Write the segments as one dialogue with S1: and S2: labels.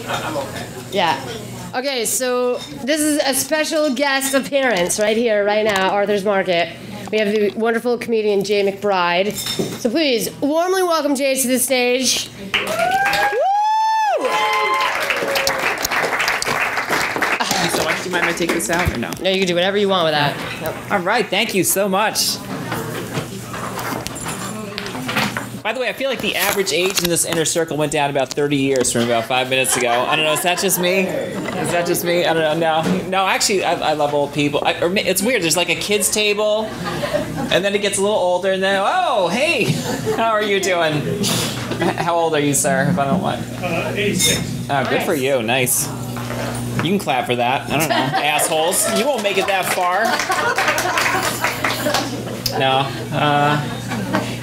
S1: I'm okay.
S2: Yeah. Okay, so this is a special guest appearance right here, right now, Arthur's Market. We have the wonderful comedian Jaye McBride. So please, warmly welcome Jaye to the stage. Woo!
S3: Thank you so much. Do you mind if I take this out or no?
S2: No, you can do whatever you want with that. Yep.
S3: All right, thank you so much. By the way, I feel like the average age in this inner circle went down about 30 years from about 5 minutes ago. I don't know, is that just me? Is that just me? I don't know, no, actually, I love old people. It's weird, there's like a kid's table, and then it gets a little older, and then, oh, hey, how are you doing? How old are you, sir, if I don't mind?
S1: 86.
S3: Oh, good for you, nice. You can clap for that, I don't know, assholes. You won't make it that far. No,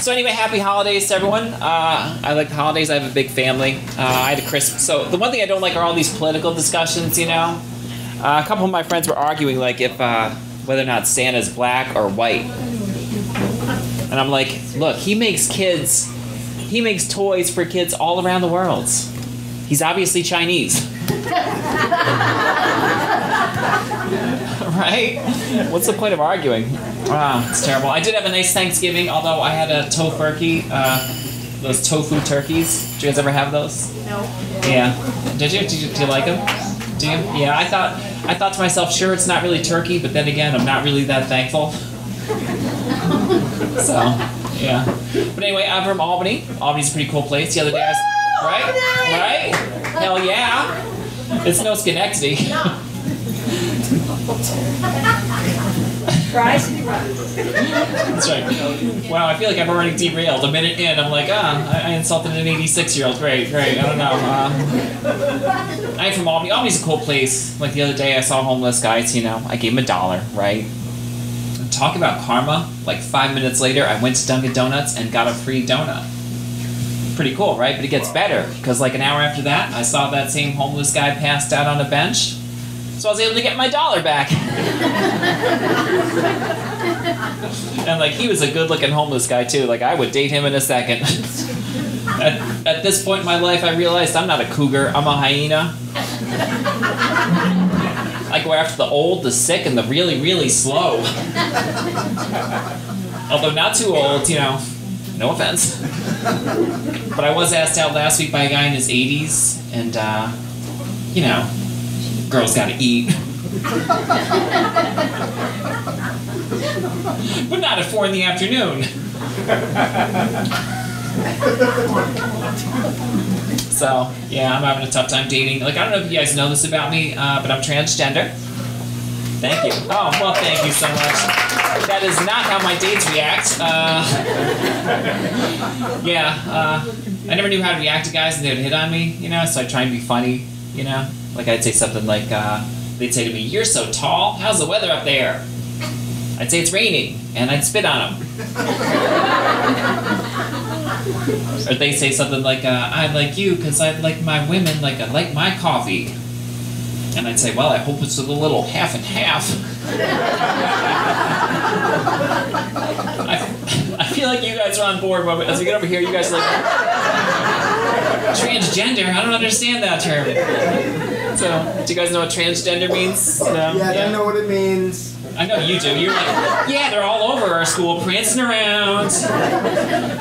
S3: so anyway, happy holidays to everyone. I like the holidays. I have a big family. I had a Christmas. So the one thing I don't like are all these political discussions, you know. A couple of my friends were arguing like if whether or not Santa's black or white. And I'm like, look, he makes toys for kids all around the world. He's obviously Chinese. Right? What's the point of arguing? Wow, it's terrible. I did have a nice Thanksgiving, although I had a tofurkey, those tofu turkeys. Did you guys ever have those?
S4: No.
S3: Yeah. Did you? Do you like them? Do you? Yeah, I thought to myself, sure, it's not really turkey, but then again, I'm not really that thankful. So, yeah. But anyway, I'm from Albany. Albany's a pretty cool place. The other day I was, right? Hell yeah. It's no Schenectady. That's right. Wow, I feel like I've already derailed. A minute in, I'm like, I insulted an 86-year-old. Great. I don't know. I'm from Albany. Albany's a cool place. Like the other day, I saw homeless guys, you know. I gave them $1, right? And talk about karma. Like 5 minutes later, I went to Dunkin' Donuts and got a free donut. Pretty cool, right? But it gets better, because like an hour after that, I saw that same homeless guy passed out on a bench. So I was able to get my $1 back. And like, he was a good-looking homeless guy too. Like, I would date him in a second. At this point in my life, I realized I'm not a cougar, I'm a hyena. I go after the old, the sick, and the really, really slow. Although not too old, you know. No offense. But I was asked out last week by a guy in his 80s, and, you know, girls gotta eat. But not at 4 in the afternoon. So, yeah, I'm having a tough time dating. Like, I don't know if you guys know this about me, but I'm transgender. Thank you. Oh, well, thank you so much. That is not how my dates react. I never knew how to react to guys and they would hit on me, you know, so I try and be funny, you know. Like, I'd say something like, they'd say to me, "You're so tall, how's the weather up there?" I'd say, "It's raining," and I'd spit on them. Or they'd say something like, "I like you because I like my women like I like my coffee." And I'd say, "Well, I hope it's a little half and half." I feel like you guys are on board, but as we get over here, you guys are like, transgender? I don't understand that term. So, do you guys know what transgender means? No?
S1: Yeah, I know what it means.
S3: I know you do. You're like, yeah, they're all over our school, prancing around,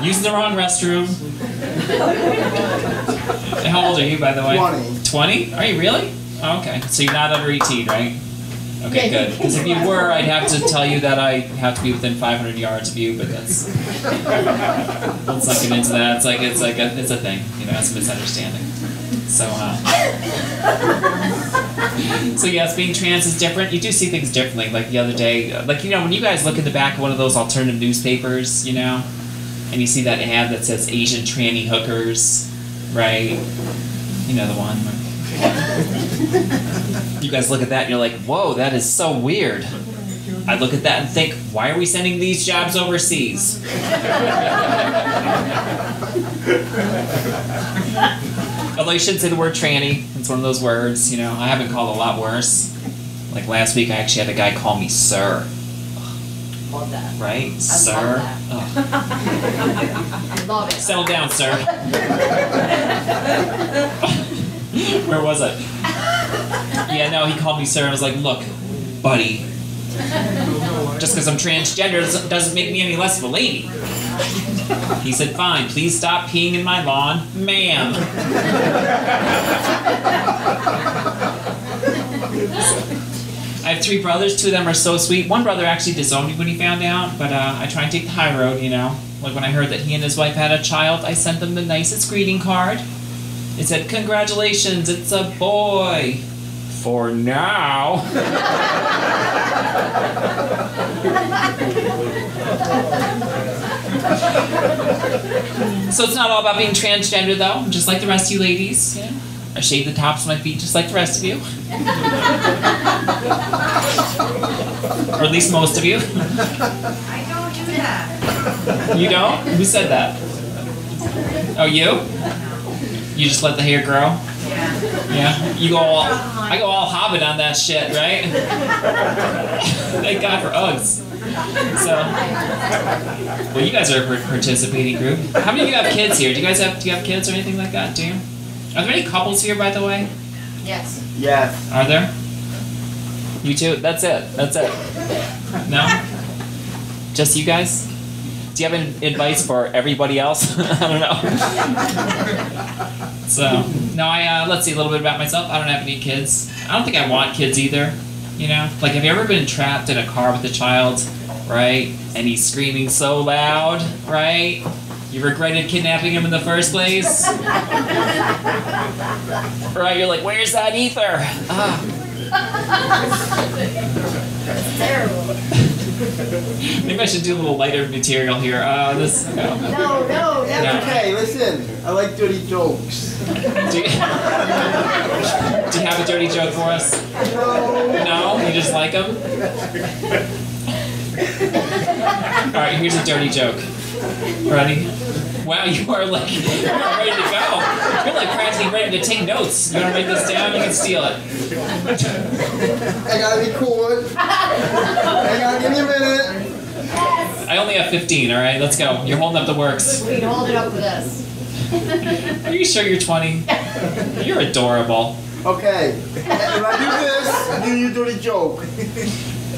S3: using the wrong restroom. How old are you, by the way?
S1: 20.
S3: 20? Are you really? Oh, okay. So you're not under 18, right? Okay, good. Because if you were, I'd have to tell you that I have to be within 500 yards of you, but let's not get into that. It's a thing, you know, it's a misunderstanding. So yes, being trans is different. You do see things differently. Like the other day, like, you know, when you guys look at the back of one of those alternative newspapers, you know, and you see that ad that says Asian tranny hookers, right? You know the one. You guys look at that and you're like, whoa, that is so weird. I look at that and think, why are we sending these jobs overseas? Although you shouldn't say the word tranny. It's one of those words, you know. I have been called a lot worse. Like last week, I actually had a guy call me sir.
S4: Love that.
S3: Right?
S4: I
S3: Sir?
S4: love that. Love it.
S3: Settle down, sir. Where was I? Yeah, no, he called me sir. I was like, look, buddy. Just because I'm transgender doesn't make me any less of a lady. He said, fine, please stop peeing in my lawn, ma'am. I have 3 brothers. 2 of them are so sweet. One brother actually disowned me when he found out, but I try and take the high road, you know. Like when I heard that he and his wife had a child, I sent them the nicest greeting card. It said, congratulations, it's a boy. For now. So it's not all about being transgender, though. I'm just like the rest of you ladies. You know? I shave the tops of my feet just like the rest of you. Or at least most of you.
S4: I don't do that.
S3: You don't? Who said that? Oh, you? You just let the hair grow?
S4: Yeah.
S3: Yeah? You go all, I go all Hobbit on that shit, right? Thank God for Uggs. So, well, you guys are a participating group. How many of you have kids here? Do you have kids or anything like that? Do you? Are there any couples here, by the way?
S4: Yes.
S1: Yes.
S3: Are there? You two? That's it. That's it. No? Just you guys? Do you have any advice for everybody else? I don't know. So, no, let's see a little bit about myself. I don't have any kids. I don't think I want kids either. You know? Like, have you ever been trapped in a car with a child, right? And he's screaming so loud, right? You regretted kidnapping him in the first place? Right? You're like, where's that ether?
S4: It's terrible.
S3: Maybe I should do a little lighter material here.
S4: No, never.
S1: Okay, listen. I like dirty jokes.
S3: Do you have a dirty joke for us? No? You just like them? Alright, here's a dirty joke. Ready? Wow, you are like, you're ready to go. You're like practically ready to take notes. You want to write this down? You can steal it.
S1: I gotta be cool. Hang on, give me a minute.
S3: I only have 15, alright? Let's go. You're holding up the works.
S4: We can hold it up with us.
S3: Are you sure you're 20? You're adorable.
S1: Okay. If I do this, I do you dirty joke.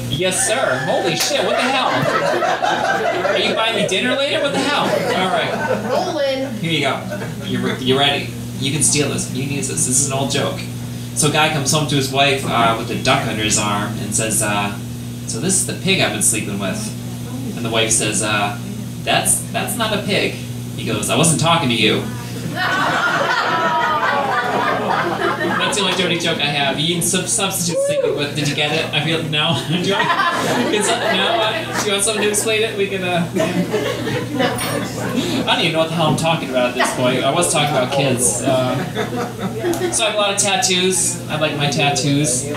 S3: Yes, sir. Holy shit, what the hell? Are you buying me dinner later? What the hell? Alright.
S4: Rolling.
S3: Here you go. You're ready. You can steal this. You can use this. This is an old joke. So a guy comes home to his wife with a duck under his arm and says, so this is the pig I've been sleeping with. And the wife says, that's not a pig. He goes, I wasn't talking to you. That's the only dirty joke I have. You can substitute sleeping with. Did you get it? I feel no. Do you want? Do you want someone to explain it? We can. I don't even know what the hell I'm talking about at this point. I was talking about kids. So I have a lot of tattoos. I like my tattoos. A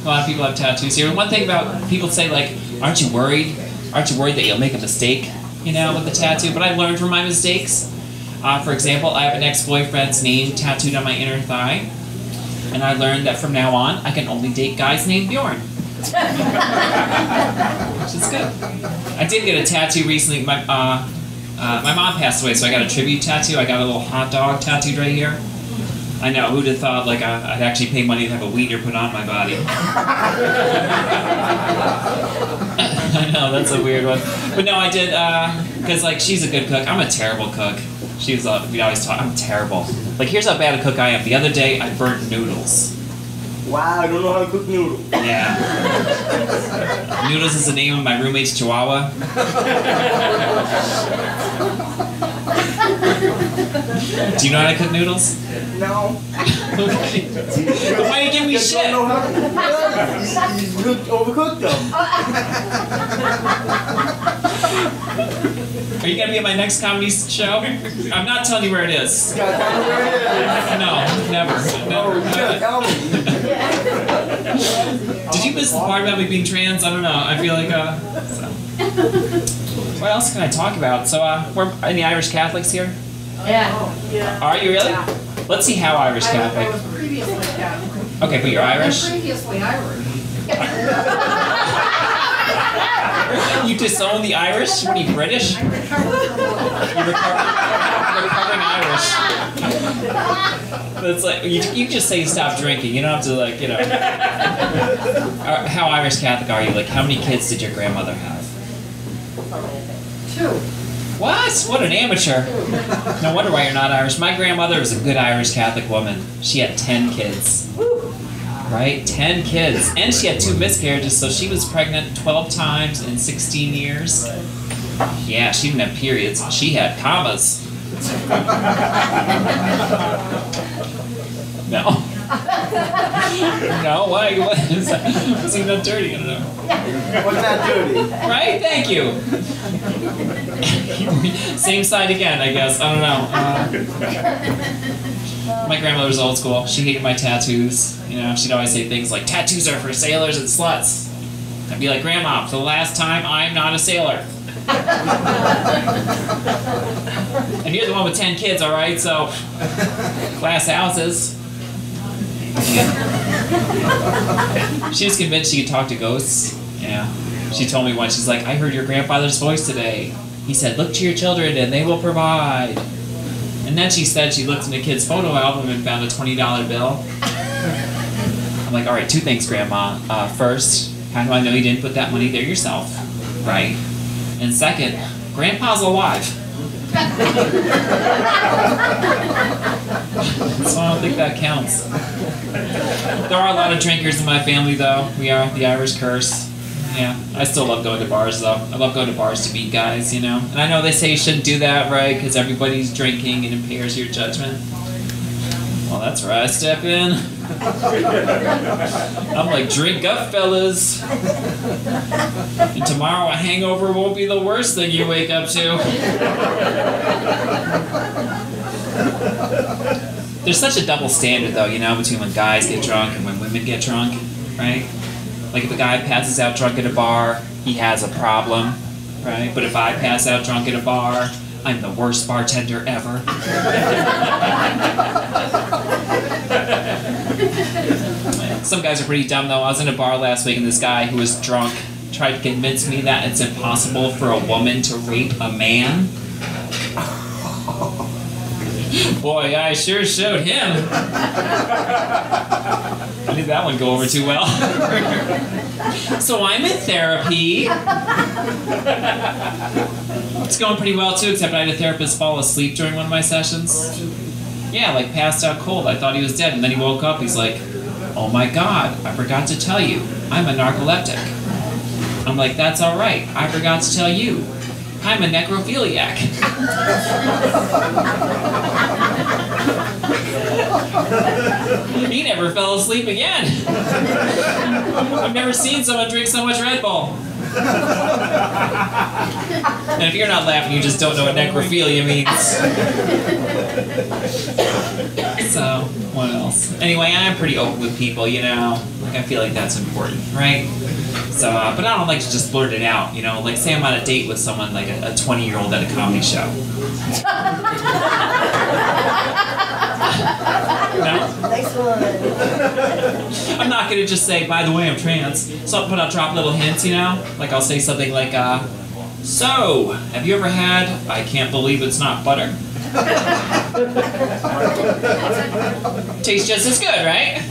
S3: lot of people have tattoos here. And one thing about people say like, aren't you worried? Aren't you worried that you'll make a mistake? You know, with the tattoo. But I learned from my mistakes. For example, I have an ex-boyfriend's name tattooed on my inner thigh. And I learned that from now on, I can only date guys named Bjorn. Which is good. I did get a tattoo recently. My mom passed away, so I got a tribute tattoo. I got a little hot dog tattooed right here. I know, who'd have thought like I'd actually pay money to have a wiener put on my body. I know, that's a weird one. But no, I did, because like she's a good cook. I'm a terrible cook. We always talk, I'm terrible. Like, here's how bad a cook I am. The other day, I burnt noodles.
S1: Wow, I don't know how to cook noodles.
S3: Yeah. Noodles is the name of my roommate's chihuahua. Do you know how to cook noodles?
S1: No.
S3: Okay. Why do you give me shit?
S1: Don't know how to cook. You overcooked them.
S3: Are you going to be at my next comedy show? I'm not telling you where it is.
S1: You gotta tell me where it is.
S3: No, never.
S1: Oh, you gotta tell me.
S3: Did you miss the part about me being trans? I don't know. I feel like, so. What else can I talk about? So, we're any Irish Catholics here?
S4: Yeah.
S3: Are you really? Let's see how Irish
S4: I
S3: Catholic.
S4: was previously Catholic.
S3: Okay, but you're Irish?
S4: Previously Irish.
S3: You disown the Irish? What are you, British? You're recovering Irish. But it's like, you just say stop drinking. You don't have to, like, you know. How Irish Catholic are you? Like, how many kids did your grandmother have?
S4: 2.
S3: What? What an amateur. No wonder why you're not Irish. My grandmother was a good Irish Catholic woman. She had 10 kids. Right? 10 kids. And she had 2 miscarriages, so she was pregnant 12 times in 16 years. Yeah, she didn't have periods. She had commas. No. No, why? What is that? Was he not dirty? I don't know.
S1: What's that dirty?
S3: Right? Thank you. Same side again, I guess. I don't know. My grandmother was old school. She hated my tattoos. You know, she'd always say things like, tattoos are for sailors and sluts. I'd be like, Grandma, for the last time, I'm not a sailor. And you're the one with 10 kids, all right? So, glass houses. Yeah. She was convinced she could talk to ghosts. Yeah. She told me once, she's like, I heard your grandfather's voice today. He said, look to your children and they will provide. And then she said she looked in the kid's photo album and found a $20 bill. I'm like, all right, 2 things, Grandma. First, how do I know you didn't put that money there yourself? Right. And second, Grandpa's alive. So I don't think that counts. There are a lot of drinkers in my family, though. We are the Irish curse. Yeah, I still love going to bars, though. I love going to bars to meet guys, you know? And I know they say you shouldn't do that, right? Because everybody's drinking and impairs your judgment. Well, that's where I step in. I'm like, drink up, fellas. And tomorrow a hangover won't be the worst thing you wake up to. There's such a double standard, though, you know, between when guys get drunk and when women get drunk, right? Like, if a guy passes out drunk at a bar, he has a problem, right? But if I pass out drunk at a bar, I'm the worst bartender ever. Some guys are pretty dumb, though. I was in a bar last week, and this guy who was drunk tried to convince me that it's impossible for a woman to rape a man. Boy, I sure showed him. I didn't that one go over too well. So I'm in therapy. It's going pretty well too, except I had a therapist fall asleep during one of my sessions. Yeah, like passed out cold. I thought he was dead, and then he woke up. He's like, oh my God, I forgot to tell you, I'm a narcoleptic. I'm like, that's all right. I forgot to tell you, I'm a necrophiliac. He never fell asleep again. I've never seen someone drink so much Red Bull. And if you're not laughing, you just don't know what necrophilia means. So, what else? Anyway, I'm pretty open with people, you know? Like, I feel like that's important, right? So, but I don't like to just blurt it out, you know? Like, say I'm on a date with someone, like a 20-year-old at a comedy show. No?
S4: Nice one.
S3: I'm not gonna just say, by the way, I'm trans. So, but I'll drop little hints, you know? Like, I'll say something like, so, have you ever had, I can't believe it's not butter? Tastes just as good, right?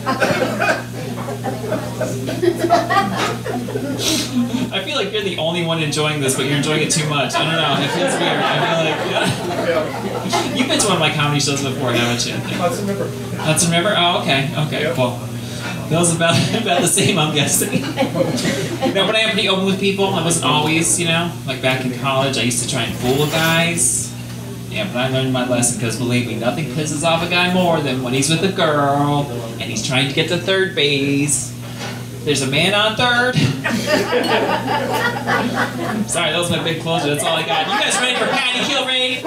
S3: I feel like you're the only one enjoying this, but you're enjoying it too much. I don't know. It feels weird. I feel like, yeah. You've been to one of my comedy shows before, haven't you?
S1: Hudson River.
S3: Hudson River? Oh, okay. Okay,
S1: Yep.
S3: well. Feels about the same, I'm guessing. No, but I am pretty open with people. I wasn't always, you know. Like back in college, I used to try and fool guys. Yeah, but I learned my lesson because, believe me, nothing pisses off a guy more than when he's with a girl and he's trying to get to third base. There's a man on third. Sorry, that was my big closure. That's all I got. You guys ready for Paddy, Kilrain?